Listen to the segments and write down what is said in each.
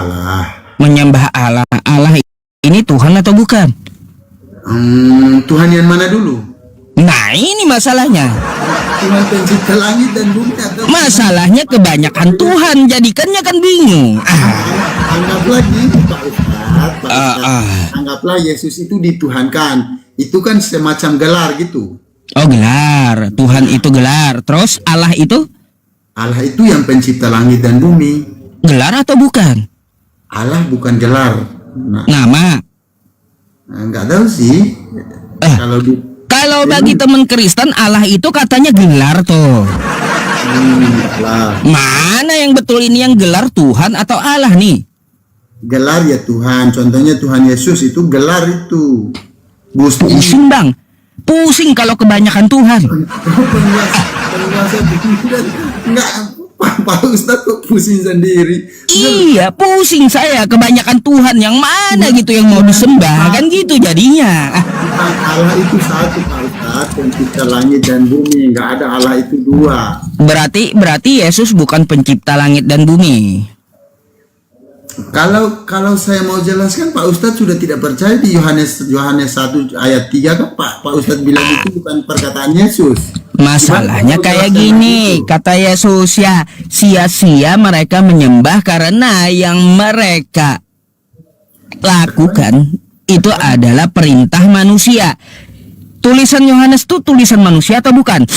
Allah. Menyembah Allah. Allah ini Tuhan atau bukan? Tuhan yang mana dulu? Nah, ini masalahnya. Tuhan pencipta langit dan bumi atau Masalahnya kebanyakan Tuhan, jadikannya kan bingung. Anggaplah gini Pak Ustadz. Anggaplah Yesus itu dituhankan. Itu kan semacam gelar gitu. Oh, gelar. Tuhan itu gelar. Terus Allah itu? Allah itu yang pencipta langit dan bumi. Gelar atau bukan? Allah bukan gelar. Nama? Nggak tahu sih. Kalau bagi teman Kristen, Allah itu katanya gelar tuh. Allah. Mana yang betul ini, yang gelar Tuhan atau Allah nih? Gelar ya Tuhan. Contohnya Tuhan Yesus itu gelar itu. Pusing bang. Pusing kalau kebanyakan Tuhan. Enggak, Pak Ustadz kok pusing sendiri. Iya, pusing saya. Kebanyakan Tuhan yang mana gitu yang mau disembah, kan gitu jadinya. Allah itu satu Pak Ustadz, pencipta langit dan bumi. Enggak ada Allah itu dua. Berarti Yesus bukan pencipta langit dan bumi. Kalau saya mau jelaskan, Pak Ustadz sudah tidak percaya di Yohanes 1 ayat 3 kan Pak Ustadz bilang itu bukan perkataan Yesus. Masalahnya kayak gini, kata Yesus, ya sia-sia mereka menyembah karena yang mereka lakukan itu adalah perintah manusia. Tulisan Yohanes itu tulisan manusia atau bukan?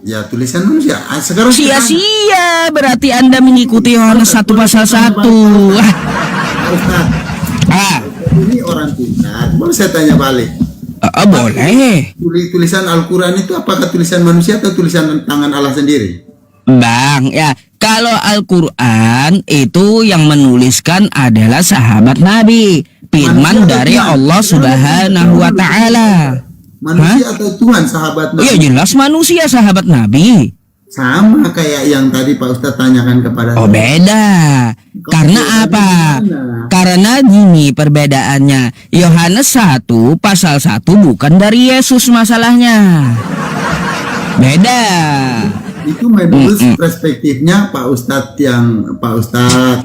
Ya tulisan manusia. Sekarang sia-sia berarti Anda mengikuti Yohanes 1 pasal 1. Ini orang pintar. Boleh saya tanya balik? Boleh. Tulisan Al-Quran itu apakah tulisan manusia atau tulisan tangan Allah sendiri? Bang, ya kalau Al-Quran itu yang menuliskan adalah sahabat Nabi, firman dari Allah Subhanahu wa Ta'ala. Manusia atau Tuhan sahabat Nabi? Iya jelas manusia sahabat Nabi. Sama kayak yang tadi Pak Ustadz tanyakan kepada Oh beda. Karena apa? Karena gini perbedaannya. Yohanes 1 pasal 1 bukan dari Yesus masalahnya. Beda. Itu menurut perspektifnya Pak Ustadz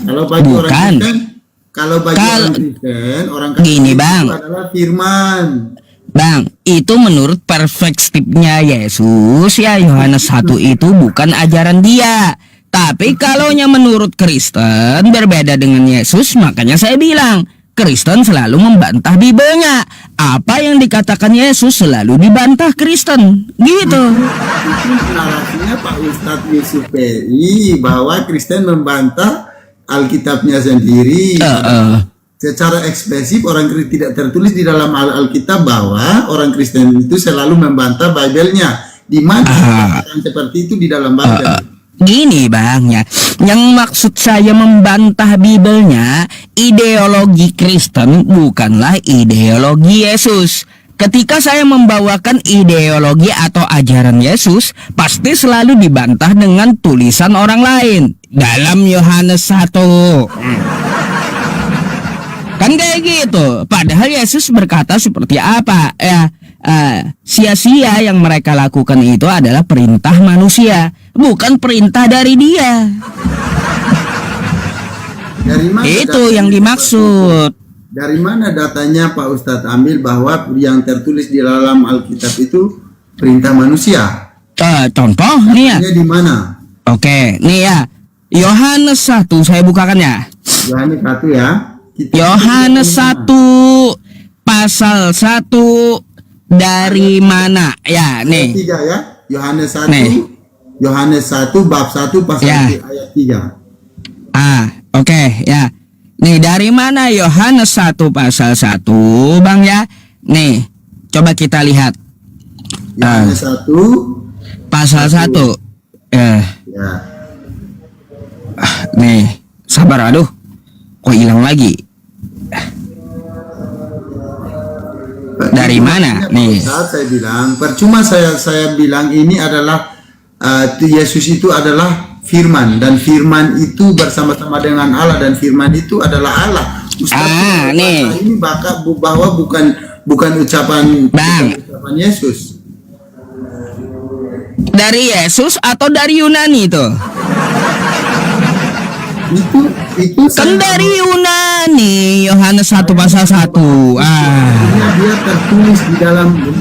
kalau bagi bukan. orang Kristen, orang Kristen gini bang, itu adalah firman. Bang, itu menurut perspektifnya Yesus ya, Yohanes 1 itu bukan ajaran dia. Tapi kalaunya menurut Kristen berbeda dengan Yesus, makanya saya bilang Kristen selalu membantah Bibelnya. Apa yang dikatakan Yesus selalu dibantah Kristen, gitu. Itu narasinya Pak Ustadz Yusuf PI bahwa Kristen membantah Alkitabnya sendiri. Secara ekspresif orang tidak tertulis di dalam Alkitab bahwa orang Kristen itu selalu membantah Bible-nya. Di mana seperti itu di dalam Bible? Gini bang ya, yang maksud saya membantah Bibelnya, ideologi Kristen bukanlah ideologi Yesus. Ketika saya membawakan ideologi atau ajaran Yesus, pasti selalu dibantah dengan tulisan orang lain dalam Yohanes 1. Kan kayak gitu. Padahal Yesus berkata seperti apa? Sia-sia yang mereka lakukan itu adalah perintah manusia, bukan perintah dari dia. Dari mana itu yang dimaksud. Dari mana datanya Pak Ustadz ambil bahwa yang tertulis di dalam Alkitab itu perintah manusia? Contoh nih ya. Di mana? Oke, nih ya. Yohanes 1 saya bukakan ya. Yohanes 1 ya. Yohanes 1 pasal 1 dari mana? Ya, nih. Ayat 3 ya. Yohanes 1. Nih. Yohanes 1 bab 1 pasal ya. Ayat 3. Oke, ya. Nih, dari mana Yohanes 1 pasal 1, Bang ya? Nih, coba kita lihat. Yohanes 1 pasal 1. Ya. Nih, sabar, aduh. Kok hilang lagi? Dari mana nih? Saat saya bilang, percuma saya bilang ini adalah Yesus itu adalah firman, dan firman itu bersama-sama dengan Allah, dan firman itu adalah Allah. Nih. Ini bahwa bukan ucapan Yesus. Dari Yesus atau dari Yunani tuh? Itu Kan dari Yunani, Yohanes 1 pasal 1. dia tertulis di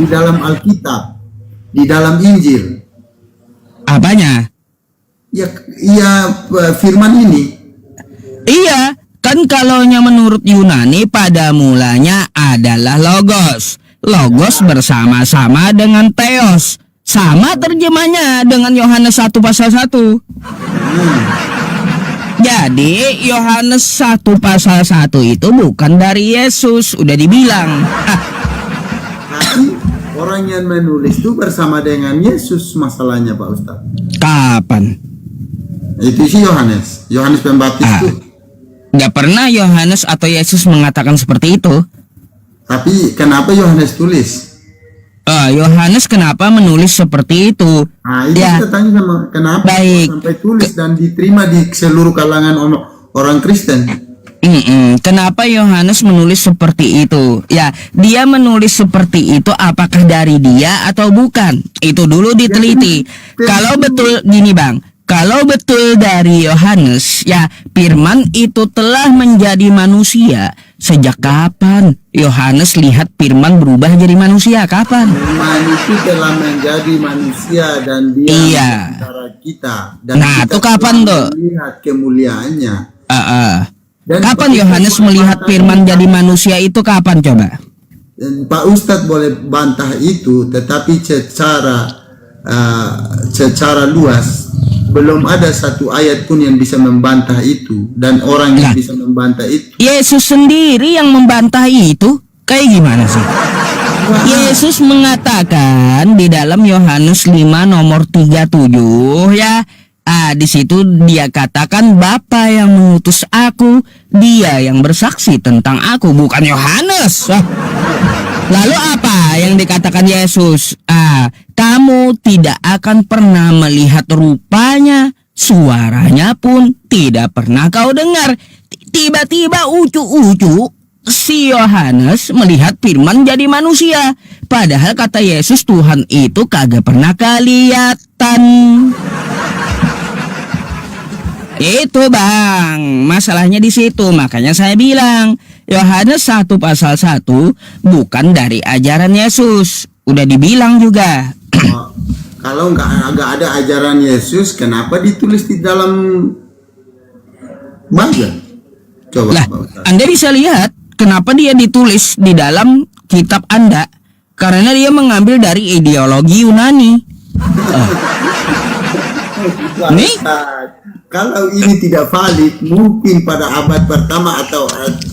dalam Alkitab, di dalam Injil. Apanya? Ya, firman ini. Iya, kan kalaunya menurut Yunani pada mulanya adalah Logos. Logos bersama-sama dengan Theos. Sama terjemahnya dengan Yohanes 1 pasal 1. Jadi Yohanes 1 pasal 1 itu bukan dari Yesus, udah dibilang. Tapi orang yang menulis itu bersama dengan Yesus masalahnya, Pak Ustadz. Kapan? Itu sih Yohanes Pembaptis itu. Nggak pernah Yohanes atau Yesus mengatakan seperti itu. Tapi kenapa Yohanes tulis? Yohanes kenapa menulis seperti itu? Nah, itu Ya. kita tanya sama kenapa Baik. sampai tulis dan diterima di seluruh kalangan orang Kristen. Kenapa Yohanes menulis seperti itu? Ya, dia menulis seperti itu apakah dari dia atau bukan? Itu dulu diteliti. Kalau betul gini Bang, kalau betul dari Yohanes, ya firman itu telah menjadi manusia. Sejak kapan Yohanes lihat firman berubah jadi manusia? Kapan? Firman itu telah menjadi manusia dan dia Iya. antara kita. Dan Nah, kita itu kapan telah tuh? melihat kemuliaannya. Dan kapan Yohanes melihat firman jadi manusia itu kapan coba? Dan Pak Ustadz boleh bantah itu, tetapi secara luas belum ada satu ayat pun yang bisa membantah itu, dan orang yang bisa membantah itu. Yesus sendiri yang membantah itu. Kayak gimana sih? Yesus mengatakan di dalam Yohanes 5 nomor 37 ya. Di situ dia katakan Bapa yang mengutus aku, dia yang bersaksi tentang aku, bukan Yohanes. Lalu apa yang dikatakan Yesus? Kamu tidak akan pernah melihat rupanya, suaranya pun tidak pernah kau dengar. Tiba-tiba ucu-ucu si Yohanes melihat firman jadi manusia. Padahal kata Yesus Tuhan itu kagak pernah kelihatan. Itu Bang, masalahnya di situ. Makanya saya bilang Yohanes 1 pasal 1 bukan dari ajaran Yesus. Udah dibilang juga. Kalau nggak ada ajaran Yesus, kenapa ditulis di dalam Bible? Coba Lah, Pak Ustadz. Anda bisa lihat kenapa dia ditulis di dalam kitab Anda. Karena dia mengambil dari ideologi Yunani. Nih, kalau ini tidak valid, mungkin pada abad pertama atau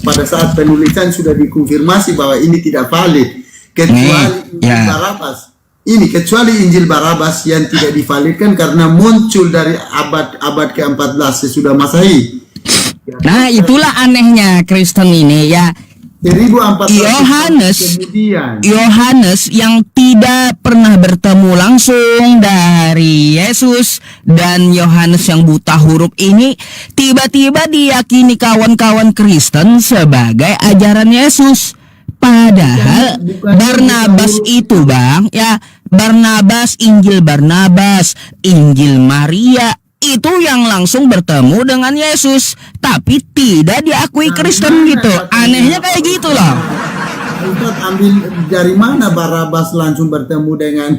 pada saat penulisan sudah dikonfirmasi bahwa ini tidak valid, kecuali Injil Barabas. Ini kecuali Injil Barabas yang tidak divalidkan karena muncul dari abad ke-14 sesudah Masehi. nah itulah anehnya Kristen ini ya. 1400 Yohanes kemudian. yang tidak pernah bertemu langsung dari Yesus, dan Yohanes yang buta huruf ini tiba-tiba diyakini kawan-kawan Kristen sebagai ajaran Yesus. Padahal Barnabas itu Bang ya, Barnabas, Injil Barnabas, Injil Maria itu yang langsung bertemu dengan Yesus, tapi tidak diakui Kristen gitu. Anehnya kayak gitu loh. Ustadz ambil dari mana Barabas langsung bertemu dengan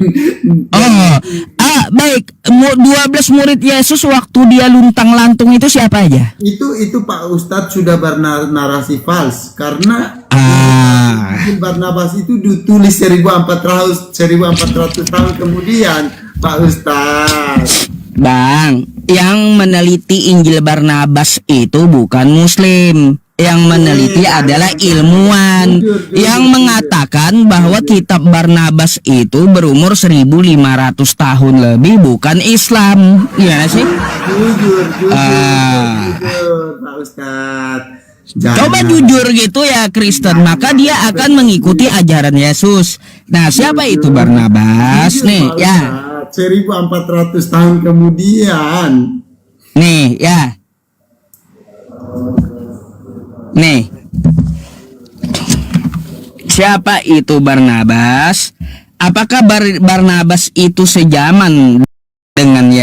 Baik, 12 murid Yesus waktu dia luntang-lantung itu siapa aja? itu Pak Ustadz sudah bernarasi fals karena Injil Barnabas itu ditulis 1400 tahun kemudian, Pak Ustadz. Bang, yang meneliti Injil Barnabas itu bukan Muslim. Yang meneliti adalah ilmuwan yang mengatakan bahwa kitab Barnabas itu berumur 1500 tahun lebih, bukan Islam. Gimana sih? Jujur, Pak Ustadz. Coba jujur gitu ya Kristen, maka dia akan mengikuti ajaran Yesus. Nah, siapa itu Barnabas nih ya? 1400 tahun kemudian. Nih ya. Nih. Siapa itu Barnabas? Apakah Barnabas itu sejaman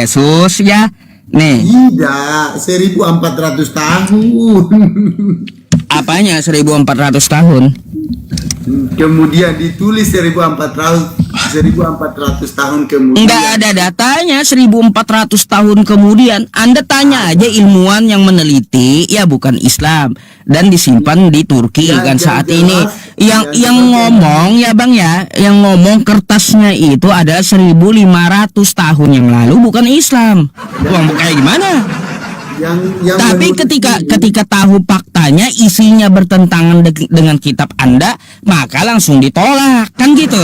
Yesus ya. Nih, Tidak, 1400 tahun. apanya 1400 tahun? Kemudian ditulis 1400 tahun kemudian. Enggak ada datanya 1400 tahun kemudian. Anda tanya aja ilmuwan yang meneliti, ya bukan Islam, dan disimpan di Turki kan saat ini. Yang ngomong ya Bang ya, yang ngomong kertasnya itu ada 1500 tahun yang lalu, bukan Islam. Wah, kayak gimana? Yang Tapi menurut ketika tahu faktanya isinya bertentangan dengan kitab Anda, maka langsung ditolak kan gitu.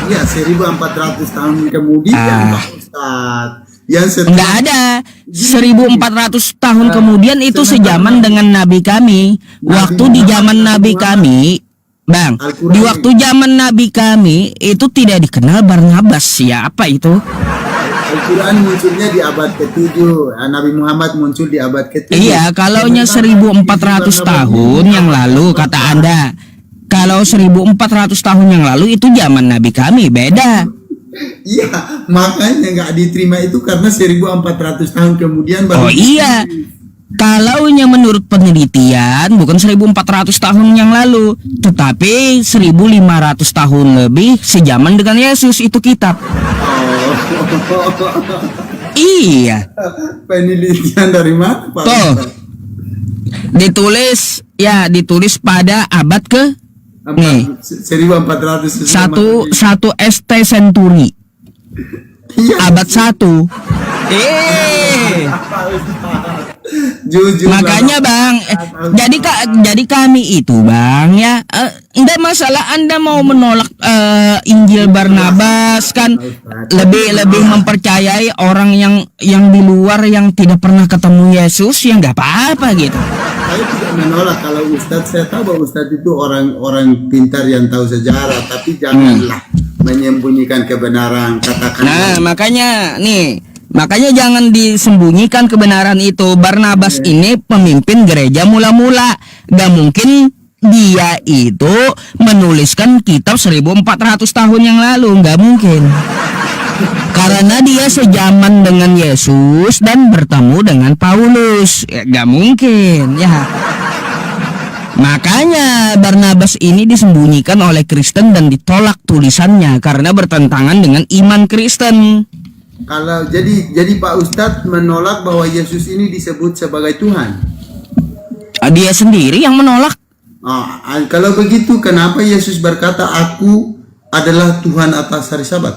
ya 1400 tahun kemudian Pak Ustadz. Yang setelah Enggak ada 1400 tahun kemudian itu sejaman dengan Nabi kami. Waktu di zaman Nabi kami, Bang, di waktu zaman Nabi kami itu tidak dikenal Barnabas. Siapa itu? Al-Quran munculnya di abad ke-7, Nabi Muhammad muncul di abad ke-7. Iya, kalaunya 1400 tahun yang lalu kata Anda. Kalau 1400 tahun yang lalu itu zaman Nabi kami, beda. Iya, makanya nggak diterima itu karena 1400 tahun kemudian Oh iya. Kalaunya menurut penelitian bukan 1400 tahun yang lalu, tetapi 1500 tahun lebih sejaman dengan Yesus itu kitab. Iya. Penelitian dari mana Pak Tuh. Ustadz? Ditulis pada abad ke nih 1400 satu ST Century. Iya. Abad 1. Jujur Makanya Bang, jadi kami itu Bang ya, enggak masalah Anda mau menolak Injil Barnabas kan, lebih mempercayai orang yang di luar yang tidak pernah ketemu Yesus, ya nggak apa-apa gitu. saya tidak menolak kalau Ustadz, saya tahu bahwa Ustadz itu orang pintar yang tahu sejarah, tapi janganlah menyembunyikan kebenaran, katakan. Nah makanya jangan disembunyikan kebenaran itu. Barnabas ini pemimpin gereja mula-mula, gak mungkin dia itu menuliskan kitab 1400 tahun yang lalu, gak mungkin. Karena dia sejaman dengan Yesus dan bertemu dengan Paulus, ya, gak mungkin ya. Makanya Barnabas ini disembunyikan oleh Kristen dan ditolak tulisannya karena bertentangan dengan iman Kristen. Kalau jadi Pak Ustadz menolak bahwa Yesus ini disebut sebagai Tuhan. Dia sendiri yang menolak. Kalau begitu, kenapa Yesus berkata, "Aku adalah Tuhan atas hari Sabat"?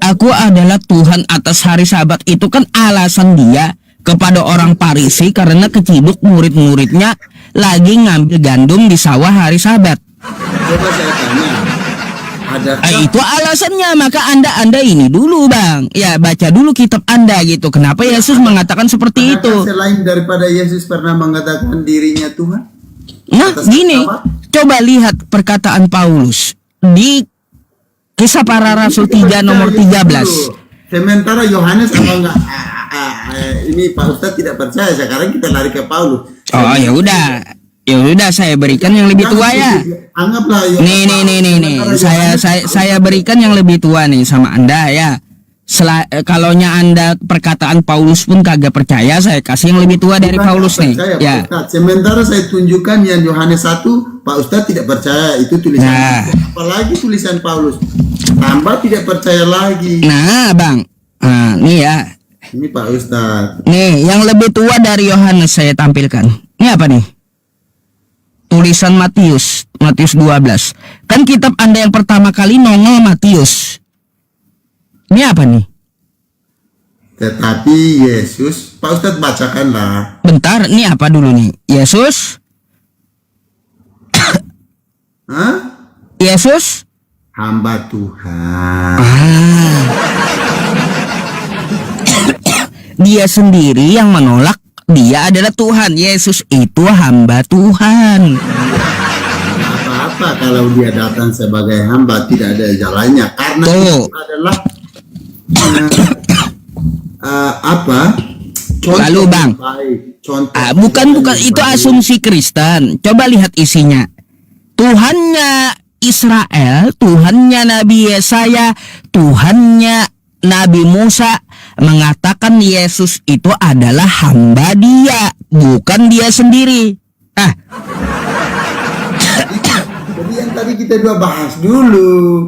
Aku adalah Tuhan atas hari Sabat itu kan alasan dia kepada orang Farisi karena keciduk murid-muridnya lagi ngambil gandum di sawah hari Sabat. Coba saya tanya, adakah Itu alasannya. Maka anda ini dulu Bang, ya baca dulu kitab Anda gitu. Kenapa Yesus mengatakan seperti itu? selain daripada Yesus pernah mengatakan dirinya Tuhan? Nah Atas gini, apa? coba lihat perkataan Paulus di Kisah Para Rasul 3 nomor 13. Sementara Yohanes apa enggak? Ini Pak Ustadz tidak percaya. Sekarang kita lari ke Paulus. Oh ya udah saya berikan yang lebih tua ya. Anggaplah Nih. Saya berikan yang lebih tua nih sama Anda ya. Kalaunya Anda perkataan Paulus pun kagak percaya, saya kasih yang lebih tua dari Paulus nih. Percaya, Ya. Pak Ustadz. Sementara saya tunjukkan yang Yohanes 1, Pak Ustadz tidak percaya itu tulisan. Nah. Apalagi tulisan Paulus. Tambah tidak percaya lagi. Nah, Bang. Nah, nih ya. Ini Pak Ustadz. Nih, yang lebih tua dari Yohanes saya tampilkan. Ini apa nih? Tulisan Matius 12. Kan kitab Anda yang pertama kali nongol Matius. Ini apa nih? Tetapi Yesus, Pak Ustadz bacakanlah. Bentar, ini apa dulu nih? Yesus? Hah? Yesus? Hamba Tuhan. Dia sendiri yang menolak dia adalah Tuhan. Yesus itu hamba Tuhan. Apa-apa kalau dia datang sebagai hamba, tidak ada jalannya. Karena Tuh. itu adalah contoh Lalu, Bang. yang baik. Contoh Bukan yang itu baik. asumsi Kristen. Coba lihat isinya. Tuhannya Israel, Tuhannya Nabi Yesaya, Tuhannya Nabi Musa mengatakan Yesus itu adalah hamba dia, bukan dia sendiri. Jadi yang tadi kita dua bahas dulu.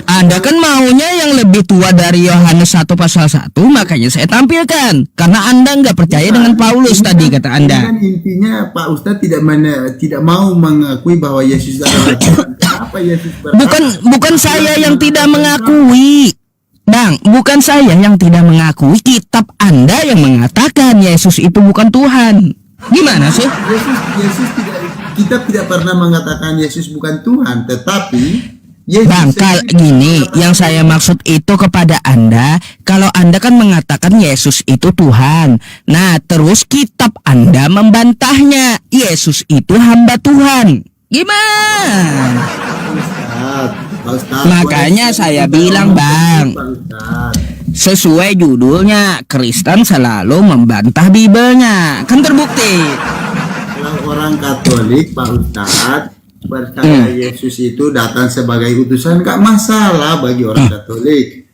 Anda kan maunya yang lebih tua dari Yohanes 1 pasal 1, makanya saya tampilkan. Karena Anda nggak percaya dengan Paulus tadi, kata Anda. Kan intinya Pak Ustadz tidak mau mengakui bahwa Yesus adalah Tuhan. Kenapa Yesus Bukan saya yang tidak mengakui, Bang. Bukan saya yang tidak mengakui. Kitab Anda yang mengatakan Yesus itu bukan Tuhan. Gimana sih? Kita tidak pernah mengatakan Yesus bukan Tuhan, tetapi Bang, gini, yang saya maksud itu kepada Anda, kalau Anda kan mengatakan Yesus itu Tuhan. Nah, terus kitab Anda membantahnya, Yesus itu hamba Tuhan. Gimana? Makanya saya bilang, Bang, sesuai judulnya, Kristen selalu membantah Bibelnya. Kan terbukti. Kalau orang Katolik, Pak Ustadz, percaya Yesus itu datang sebagai utusan, nggak masalah bagi orang Katolik.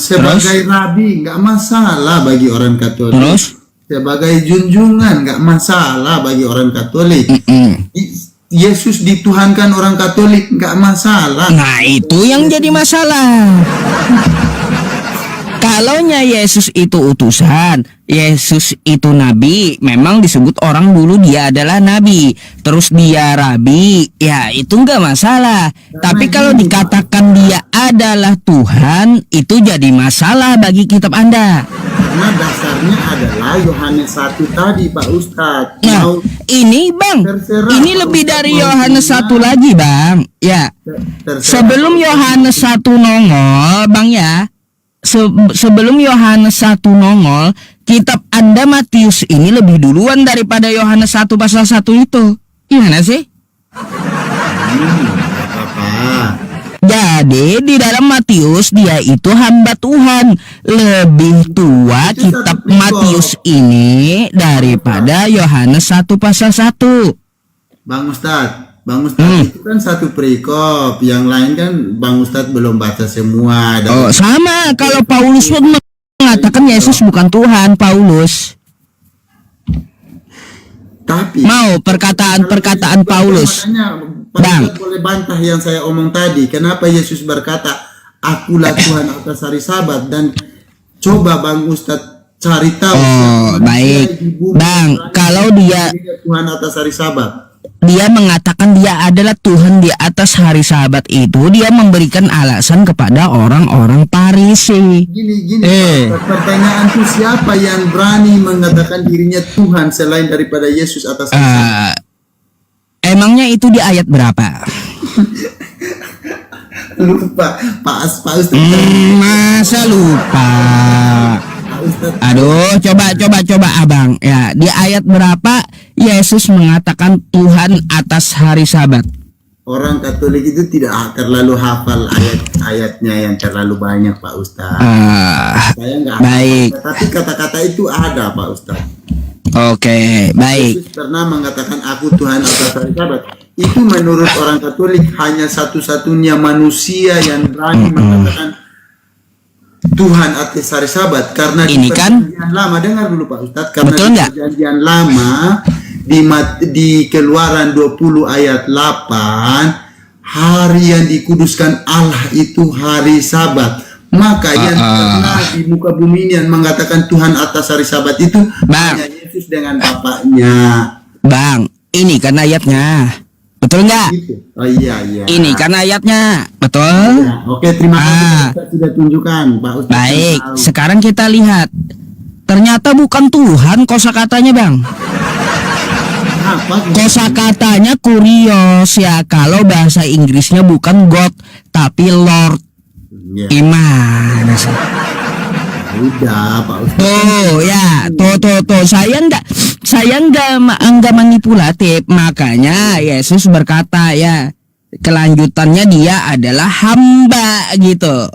Sebagai rabi nggak masalah bagi orang Katolik. Sebagai junjungan nggak masalah bagi orang Katolik. Yesus dituhankan orang Katolik nggak masalah. Nah, itu yang jadi masalah. Kalaunya Yesus itu utusan, Yesus itu nabi, memang disebut orang dulu dia adalah nabi, terus dia rabi, ya itu nggak masalah. Tapi kalau dikatakan dia adalah Tuhan, itu jadi masalah bagi kitab Anda. Karena dasarnya adalah Yohanes 1 tadi, Pak Ustadz. Nah, ini Bang, ini lebih dari Yohanes 1 lagi, Bang. Ya, sebelum Yohanes 1 nongol, Bang ya. Sebelum Yohanes 1 nongol, kitab Anda Matius ini lebih duluan daripada Yohanes 1 pasal 1 itu. Gimana sih? Jadi di dalam Matius dia itu hamba Tuhan. Lebih tua kitab Matius ini daripada Yohanes 1 pasal 1. Bang Ustadz itu kan satu perikop, yang lain kan Bang Ustadz belum baca semua. Sama kalau Paulus mengatakan Yesus bukan Tuhan, Paulus. Tapi mau perkataan Paulus. Bang, boleh bantah yang saya omong tadi. Kenapa Yesus berkata, "Akulah Tuhan atas hari Sabat," dan coba Bang Ustadz cari tahu. Baik, Bang. Kalau dia Tuhan atas hari Sabat, dia mengatakan dia adalah Tuhan di atas hari Sabat itu, dia memberikan alasan kepada orang-orang Farisi. Gini, pertanyaan itu, siapa yang berani mengatakan dirinya Tuhan selain daripada Yesus atas hari Sabat? Emangnya itu di ayat berapa? Lupa, Pak Ustadz. Masa lupa? Aduh, coba Abang. Ya, di ayat berapa Yesus mengatakan Tuhan atas hari Sabat? Orang Katolik itu tidak terlalu hafal ayat-ayatnya yang terlalu banyak, Pak Ustadz. Saya nggak baik. Hafal, tapi kata-kata itu ada, Pak Ustadz. Oke, baik. Yesus pernah mengatakan aku Tuhan atas hari Sabat. Itu menurut orang Katolik hanya satu-satunya manusia yang berani mengatakan Tuhan atas hari Sabat, karena ini di kan Perjanjian Lama, dengar dulu Pak Ustadz, karena betul di nggak? Perjanjian Lama di Keluaran 20 ayat 8, hari yang dikuduskan Allah itu hari Sabat. Maka yang pernah di muka bumi ini yang mengatakan Tuhan atas hari Sabat itu hanya Yesus dengan Bapaknya. Bang, ini kan ayatnya. Betul nggak? Gitu. Oh iya. Ini kan ayatnya, betul? Ya, oke, terima kasih Ustaz sudah tunjukkan, Pak Ustaz. Baik, sekarang kita lihat. Ternyata bukan Tuhan kosakatanya, Bang. Kosakatanya kurios ya. Kalau bahasa Inggrisnya bukan God, tapi Lord. Gimana sih? Udah, Pak Ustaz. Tuh ya, tuh. Saya enggak manipulatif. Makanya Yesus berkata ya, kelanjutannya dia adalah hamba gitu.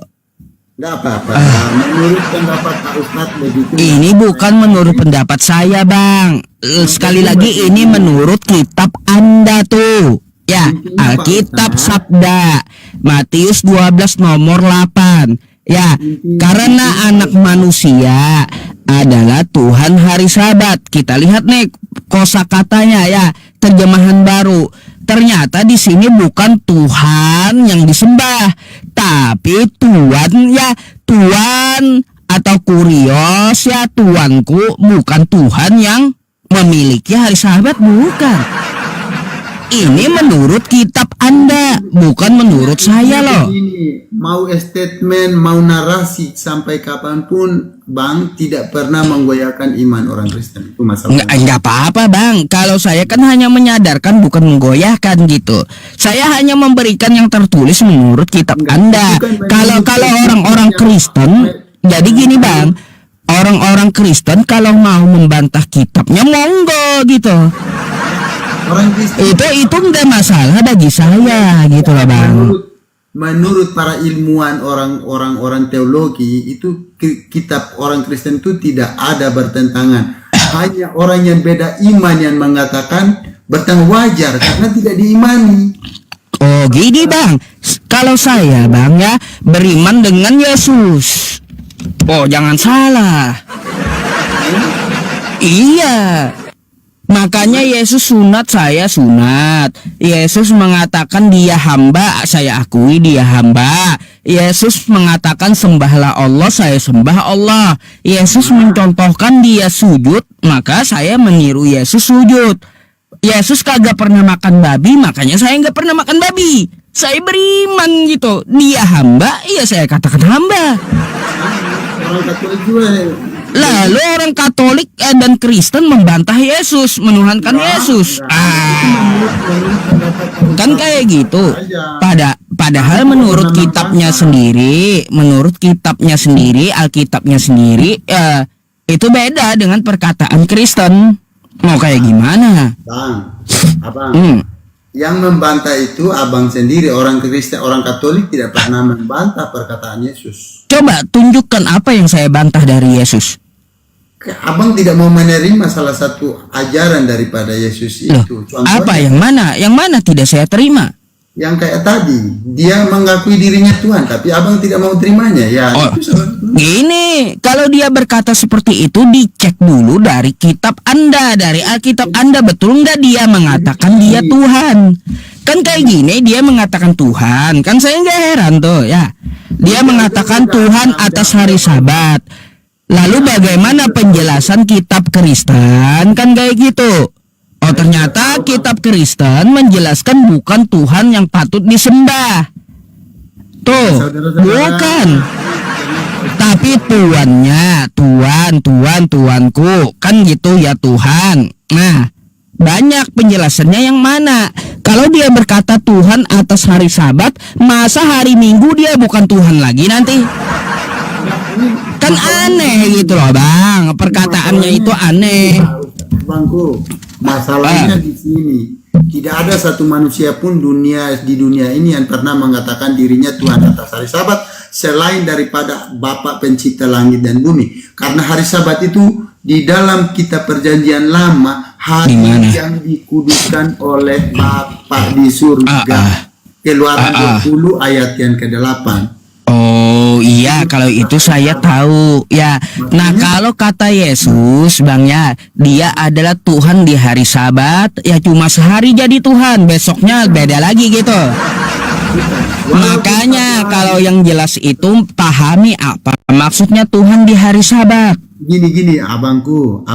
Enggak apa-apa. Menurut pendapat Pak Ustaz begitu. Ini bukan menurut pendapat saya, Bang. Sekali lagi ini menurut kitab Anda tuh. Ya, Alkitab Sabda Matius 12 nomor 8. Ya, karena anak manusia adalah Tuhan hari Sabat. Kita lihat nih kosakatanya ya, terjemahan baru. Ternyata di sini bukan Tuhan yang disembah, tapi Tuhan ya, Tuhan atau kurios ya, tuanku, bukan Tuhan yang memiliki hari Sabat, bukan. Ini menurut kitab Anda, bukan menurut saya loh. Ini mau statement, mau narasi sampai kapanpun, Bang, tidak pernah menggoyahkan iman orang Kristen. Itu masalah. Enggak apa-apa, Bang. Kalau saya kan hanya menyadarkan, bukan menggoyahkan gitu. Saya hanya memberikan yang tertulis menurut kitab Anda. Kalau orang-orang Kristen, jadi gini, Bang. Orang-orang Kristen kalau mau membantah kitabnya, monggo gitu. Orang Kristen Itu enggak masalah bagi saya gitu loh, Bang. Menurut para ilmuwan orang teologi itu kitab orang Kristen itu tidak ada bertentangan. Hanya orang yang beda iman yang mengatakan bertentangan, wajar karena tidak diimani. Oh gini, Bang. Kalau saya, Bang, ya beriman dengan Yesus. Oh jangan salah. Iya. Makanya Yesus sunat, saya sunat. Yesus mengatakan dia hamba, saya akui dia hamba. Yesus mengatakan sembahlah Allah, saya sembah Allah. Yesus mencontohkan dia sujud, maka saya meniru Yesus sujud. Yesus kagak pernah makan babi, makanya saya nggak pernah makan babi. Saya beriman gitu. Dia hamba, iya saya katakan hamba. Orang Katolik juga. Lalu orang Katolik dan Kristen membantah Yesus, menuhankan Yesus. Kan kayak gitu. Padahal menurut kitabnya sendiri, Alkitabnya sendiri, itu beda dengan perkataan Kristen. Mau kayak gimana? Bang, Abang. Yang membantah itu Abang sendiri. Orang Kristen, orang Katolik tidak pernah membantah perkataan Yesus. Coba tunjukkan apa yang saya bantah dari Yesus. Abang tidak mau menerima salah satu ajaran daripada Yesus itu. Contohnya, apa yang mana? Yang mana tidak saya terima? Yang kayak tadi, dia mengakui dirinya Tuhan, tapi abang tidak mau terimanya. Ya, itu gini, kalau dia berkata seperti itu, dicek dulu dari kitab Anda, dari Alkitab Anda, betul nggak dia mengatakan dia Tuhan? Kan kayak gini, dia mengatakan Tuhan, kan saya nggak heran tuh ya. Dia mengatakan Tuhan atas hari Sabat. Lalu bagaimana penjelasan kitab Kristen? Kan kayak gitu. Oh ternyata kitab Kristen menjelaskan bukan Tuhan yang patut disembah. Tuh, bukan. Tapi tuannya, tuanku. Kan gitu ya Tuhan. Nah, banyak penjelasannya yang mana. Kalau dia berkata Tuhan atas hari Sabat, masa hari Minggu dia bukan Tuhan lagi nanti? Kan aneh gitu loh, Bang. Perkataannya itu aneh. Bangku, masalahnya di sini tidak ada satu manusia pun di dunia ini yang pernah mengatakan dirinya Tuhan atas hari Sabat selain daripada Bapa Pencipta langit dan bumi. Karena hari Sabat itu di dalam kitab Perjanjian Lama hari yang dikuduskan oleh Bapa di surga. Keluaran 20 ayat yang ke-8. Oh iya, kalau itu saya tahu ya. Nah kalau kata Yesus, Bang ya, dia adalah Tuhan di hari Sabat, ya cuma sehari jadi Tuhan, besoknya beda lagi gitu. Makanya kalau yang jelas itu pahami apa maksudnya Tuhan di hari Sabat. Gini abangku.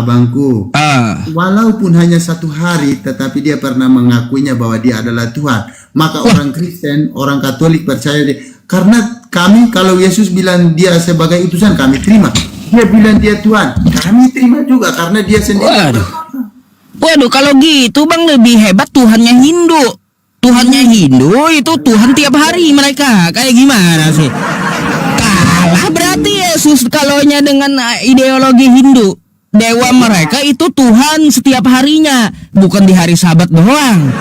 Walaupun hanya satu hari, tetapi dia pernah mengakuinya bahwa dia adalah Tuhan. Maka orang Kristen, orang Katolik percaya dia. Karena kami, kalau Yesus bilang dia sebagai utusan, kami terima. Dia bilang dia Tuhan, kami terima juga karena dia sendiri. Waduh, kalau gitu Bang lebih hebat Tuhannya Hindu. Tuhannya Hindu itu Tuhan tiap hari mereka. Kayak gimana sih? Kalah berarti Yesus kalaunya dengan ideologi Hindu. Dewa mereka itu Tuhan setiap harinya, bukan di hari Sabat doang.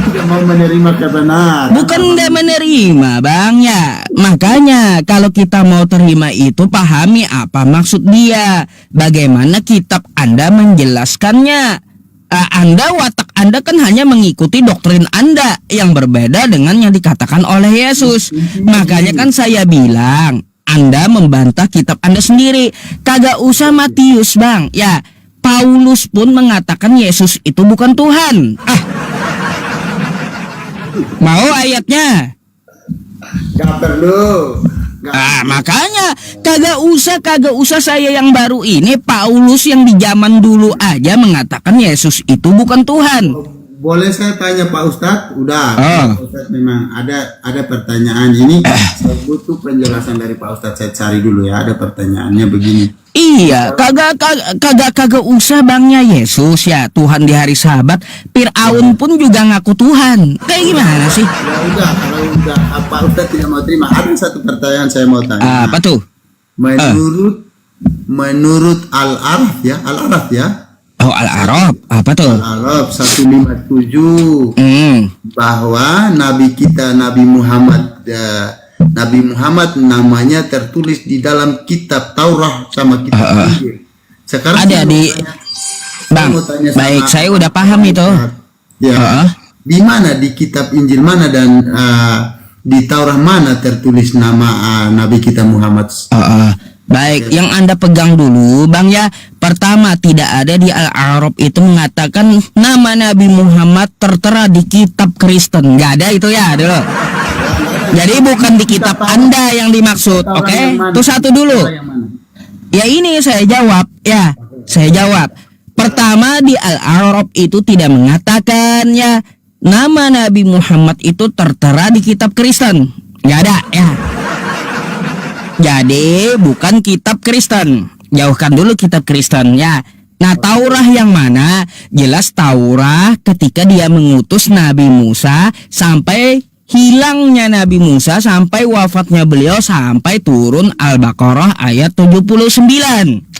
Tidak mau menerima kebenaran. Bukan tidak menerima, Bang ya. Makanya kalau kita mau terima itu, pahami apa maksud dia. Bagaimana kitab Anda menjelaskannya. Watak Anda kan hanya mengikuti doktrin Anda yang berbeda dengan yang dikatakan oleh Yesus. Makanya kan saya bilang, Anda membantah kitab Anda sendiri. Kagak usah Matius, Bang. Ya, Paulus pun mengatakan Yesus itu bukan Tuhan. Mau ayatnya? Gak perlu. Makanya kagak usah saya yang baru ini. Paulus yang di zaman dulu aja mengatakan Yesus itu bukan Tuhan. Boleh saya tanya Pak Ustadz? Udah, Oh. Pak Ustadz memang ada pertanyaan ini. Saya butuh penjelasan dari Pak Ustadz. Saya cari dulu ya. Ada pertanyaannya begini. Iya, kagak usah Bangnya Yesus ya Tuhan di hari Sabat. Firaun pun juga ngaku Tuhan. Kayak gimana sih? Ya udah, kalau udah Pak Ustadz tidak mau terima, ada satu pertanyaan saya mau tanya. Apa tuh? Menurut Al-Araf ya, Oh, Al-Araf. Apa tuh? Al-Araf 157 bahwa Nabi kita Nabi Muhammad namanya tertulis di dalam kitab Taurat sama kitab Injil. Sekarang ada di Bang. Baik, saya udah paham itu. Ya. Di mana di kitab Injil mana dan di Taurat mana tertulis nama Nabi kita Muhammad? Baik, yang Anda pegang dulu Bang ya. Pertama, tidak ada di Al-Araf itu mengatakan nama Nabi Muhammad tertera di kitab Kristen. Nggak ada itu ya dulu. Jadi bukan di kitab Anda yang dimaksud. Oke? Itu satu dulu. Ya ini saya jawab. Ya, saya jawab. Pertama, di Al-Araf itu tidak mengatakan ya nama Nabi Muhammad itu tertera di kitab Kristen. Nggak ada ya. Jadi bukan kitab Kristen. Jauhkan dulu kitab Kristen ya. Nah, Taurat yang mana? Jelas Taurat ketika dia mengutus Nabi Musa sampai hilangnya Nabi Musa sampai wafatnya beliau sampai turun Al-Baqarah ayat 79.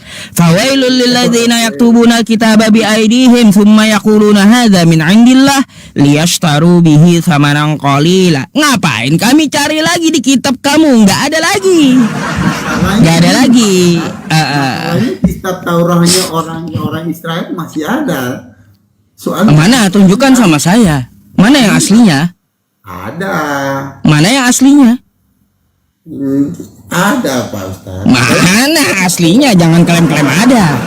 Fawailul lilladzina yaktubuna al-kitaba biaydihim thumma yaquluna hadza min 'indillah liyashtaru bihi thamanan qalila. Ngapain kami cari lagi di kitab kamu? Enggak ada lagi. Enggak ada lagi. Kitab Tauratnya orang Israel masih ada. Soalnya Mana? Tunjukkan sama saya. Mana yang aslinya? ada. Mana yang aslinya? Ada Pak Ustadz. Mana aslinya? Jangan klaim-klaim ada.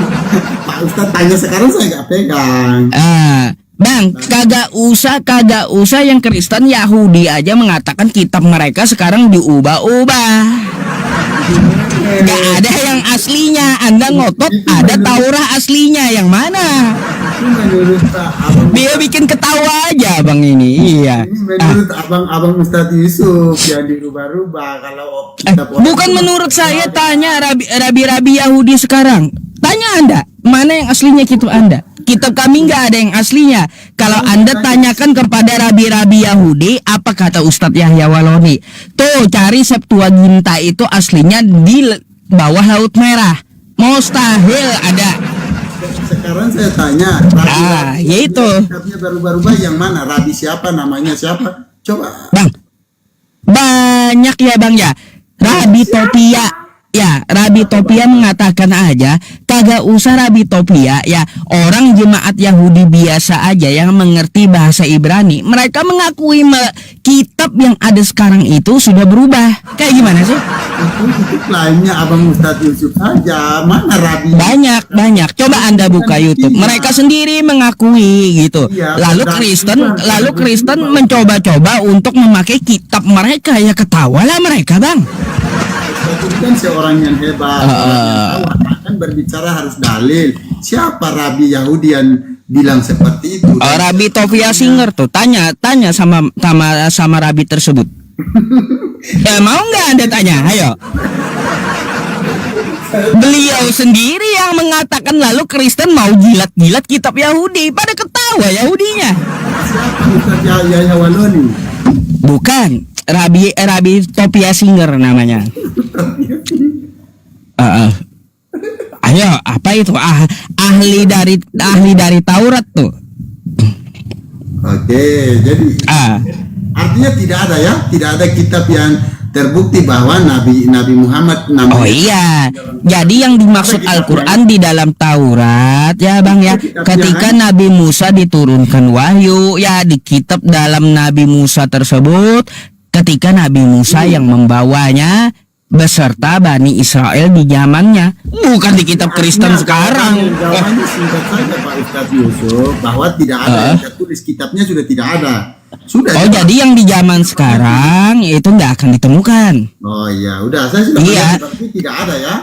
Pak Ustadz tanya sekarang saya nggak pegang. Bang, kagak usah yang Kristen Yahudi aja mengatakan kitab mereka sekarang diubah-ubah. Gak ada yang aslinya. Anda ngotot ada Taurat aslinya. Yang mana? Menurut abang, Dia bikin ketawa aja Bang ini. Iya. ini menurut abang Ustadz Yusuf yang dirubah-rubah. Kalau kitab orang Bukan menurut saya, tanya rabi-rabi Yahudi sekarang. Tanya Anda, mana yang aslinya kitab Anda? Kitab kami nggak ada yang aslinya. Kalau Anda tanyakan kepada rabi-rabi Yahudi, apa kata Ustadz Yahya Waloni? Tuh, cari Septuaginta itu aslinya di bawah Laut Merah. Mustahil ada. Sekarang saya tanya, yaitu. kitabnya baru-baru yang mana? Rabi siapa? Namanya siapa? Coba. Bang, banyak ya Bang ya. Rabi Topia. Ya, Rabi Topia mengatakan aja, kagak usah Rabi Topia ya. Orang jemaat Yahudi biasa aja yang mengerti bahasa Ibrani, mereka mengakui kitab yang ada sekarang itu sudah berubah. Kayak gimana sih? Itu klaimnya abang Ustadz Yusuf aja. Mana Rabi? Banyak. Coba Anda buka YouTube. Mereka sendiri mengakui gitu. Lalu Kristen mencoba-coba untuk memakai kitab mereka. Ya ketawalah mereka, Bang. Itu kan seorang yang hebat, orang yang tahu, kan berbicara harus dalil. Siapa Rabi Yahudi yang bilang seperti itu? Rabi Topia Singer tuh tanya sama Rabi tersebut. Ya mau nggak Anda tanya? Ayo. Beliau sendiri yang mengatakan, lalu Kristen mau jilat-jilat kitab Yahudi. Pada ketawa Yahudinya. Siapa Ustadz Yahya Waloni? Bukan, Rabi Topia Singer namanya. Ayo, apa itu? Ahli dari Taurat tuh. Oke, jadi artinya tidak ada kitab yang terbukti bahwa Nabi Muhammad namanya. Oh iya, jadi yang dimaksud Al-Quran di dalam Taurat ya Bang ya, ketika Nabi Musa diturunkan wahyu ya, di kitab dalam Nabi Musa tersebut, ketika Nabi Musa yang membawanya beserta Bani Israel di zamannya, bukan di kitab Kristen sekarang. Jawabannya singkat saja Pak Ustadz Yusuf, bahwa tidak ada yang tertulis, kitabnya sudah tidak ada. Sudah. Oh, jadi yang di zaman sekarang itu nggak akan ditemukan. Oh iya, udah saya sudah Iya. berarti tidak ada ya.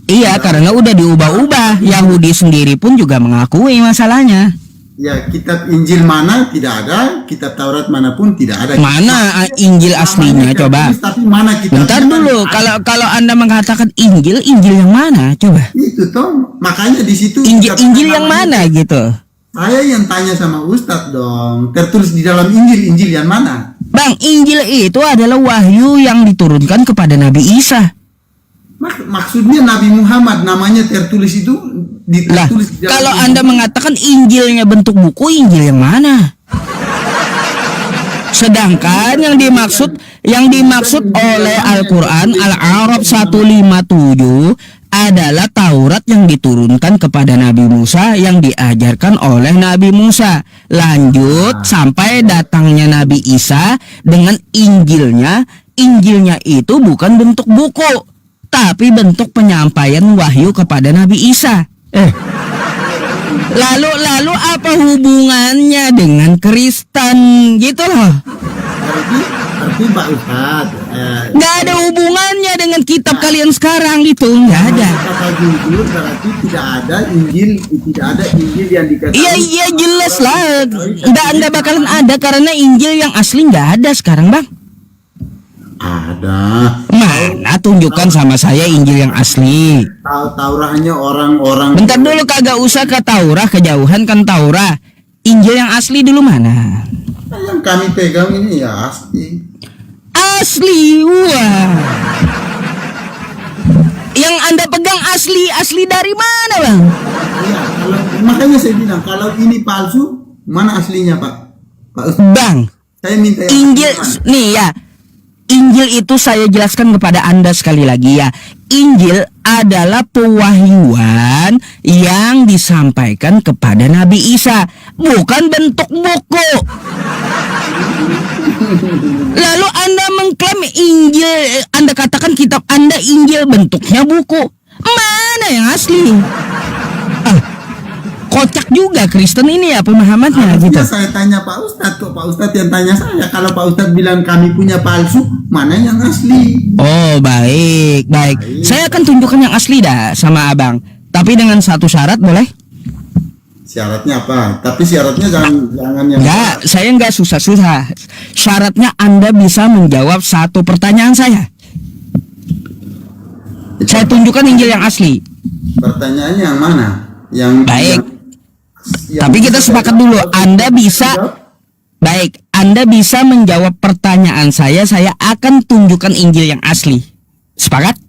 Iya, karena udah diubah-ubah. Yahudi sendiri pun juga mengakui masalahnya. Ya, kitab Injil mana tidak ada, kitab Taurat manapun tidak ada. Mana Injil aslinya? Namanya Coba. tertulis, tapi mana kitabnya? Bentar dulu. Kalau Anda mengatakan Injil yang mana? Coba. Itu toh, makanya di situ Injil yang mana gitu? Saya yang tanya sama Ustadz dong, tertulis di dalam Injil yang mana? Bang, Injil itu adalah wahyu yang diturunkan kepada Nabi Isa. Maksudnya Nabi Muhammad namanya tertulis itu Lah, ditulis di dalam kalau Injil. Anda mengatakan Injilnya bentuk buku, Injil yang mana? Sedangkan yang dimaksud oleh Al-Qur'an Al-A'raf 157 adalah Taurat yang diturunkan kepada Nabi Musa yang diajarkan oleh Nabi Musa. Lanjut sampai datangnya Nabi Isa dengan Injilnya. Injilnya itu bukan bentuk buku, tapi bentuk penyampaian wahyu kepada Nabi Isa. Lalu apa hubungannya dengan Kristen gitu loh? Berarti Pak Ustadz, Nggak ada hubungannya dengan kitab kalian sekarang gitu, nggak ada. kata jujur berarti tidak ada Injil yang dikatakan. Iya jelas lah. Nggak bakalan ada karena Injil yang asli nggak ada sekarang, Bang. Ada. Mana tunjukkan sama saya Injil yang asli. Taurahnya orang-orang. Bentar dulu, kagak usah ke Taurah, kejauhan kan Taurah. Injil yang asli dulu mana? Yang kami pegang ini ya asli. Asli, wah. Yang Anda pegang asli dari mana, Bang? Iya, makanya saya bilang kalau ini palsu, mana aslinya Pak? Pak Ustadz, Bang, saya minta yang Injil asli, nih ya. Injil itu saya jelaskan kepada Anda sekali lagi ya. Injil adalah pewahyuan yang disampaikan kepada Nabi Isa, bukan bentuk buku. Lalu Anda mengklaim Injil, Anda katakan kitab Anda Injil bentuknya buku. Mana yang asli? Kocak juga Kristen ini ya pemahamannya gitu. Harusnya saya tanya Pak Ustadz, kok Pak Ustadz yang tanya saya. Kalau Pak Ustadz bilang kami punya palsu, mana yang asli? Oh, baik. Saya akan tunjukkan yang asli dah sama Abang. Tapi dengan satu syarat, boleh? Syaratnya apa? Tapi syaratnya jangan yang Enggak, saya enggak susah-susah. Syaratnya Anda bisa menjawab satu pertanyaan saya. Saya tunjukkan Injil yang asli. Pertanyaannya yang mana? Yang Baik. yang- Tapi kita sepakat dulu, Anda bisa. Baik, Anda bisa menjawab pertanyaan saya akan tunjukkan Injil yang asli. Sepakat?